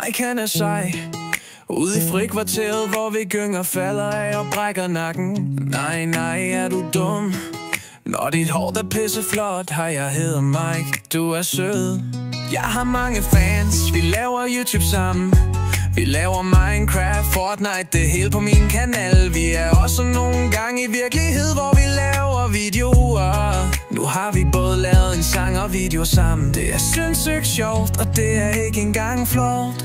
Mike han er sej. Ude i frikvarteret, hvor vi gynger, falder af og brækker nakken. Nej, nej, er du dum? Når dit hår er pisseflot. Hej, jeg hedder Mike, du er sød. Jeg har mange fans, vi laver YouTube sammen. Vi laver Minecraft, Fortnite, det hele på min kanal. Vi er også nogle gange i virkelighed, hvor vi laver videoer. Nu har vi både lavet en sang og video sammen. Det er sindssygt sjovt, og det er ikke engang flot.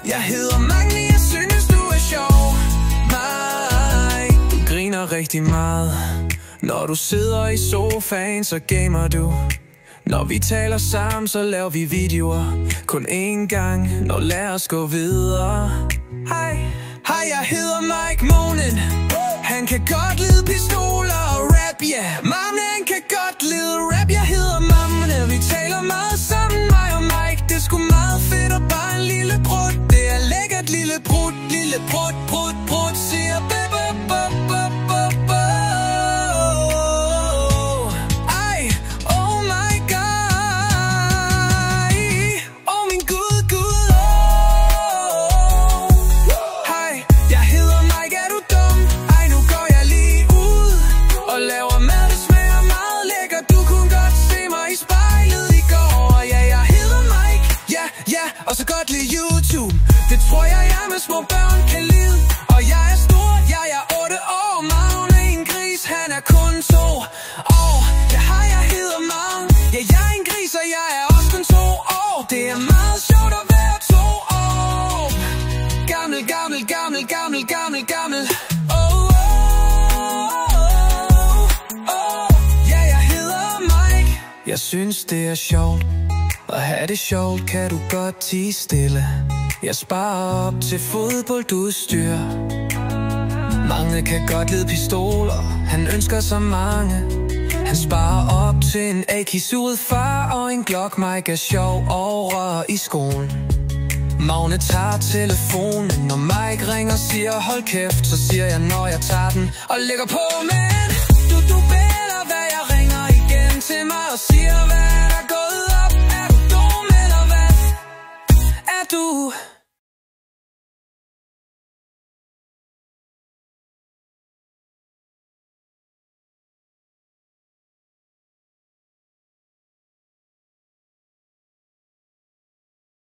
Jeg hedder Magne, jeg synes du er sjov. Mike, du griner rigtig meget. Når du sidder i sofaen, så gamer du. Når vi taler sammen, så laver vi videoer. Kun én gang, nå lad os gå videre. Hej, jeg hedder Mike Monen. Han kan godt lide pistoler og rap, yeah. Magne, han kan godt lide rap. Jeg hedder Magne, vi taler meget sammen, mig og Mike. Det er sgu meget fedt og bare en lille brud. Det er lækkert lille brud, lille brud, brud, brud. Siger ej, oh my god. Oh min gud, gud, hej, jeg hedder Mike, er du dum? Ej, nu går jeg lige ud og laver mad, det smager meget lækker. Du kunne godt se mig i spejlet i går. Ja, jeg hedder Mike, ja, og så godt lide YouTube. Det tror jeg med små børn kan lide. Og jeg er stor, jeg er 8 år. Magne en gris, han er kun 2 år. Ja, hej, jeg hedder Magne. Ja, jeg er en gris, og jeg er også kun 2 år. Det er meget sjovt at være 2 år. Gammel, gammel, gammel, gammel, gammel, gammel. Ja, jeg hedder Mike. Jeg synes det er sjovt. At have det sjovt, kan du godt tie stille. Jeg sparer op til fodboldudstyr. Mange kan godt lide pistoler, han ønsker så mange. Han sparer op til en AK-suget far og en Glock. Mike er sjov over i skolen. Magne tager telefonen, når Mike ringer og siger hold kæft. Så siger jeg, når jeg tager den og lægger på, men du beder hvad jeg ringer igen til mig og siger, hvad er der gået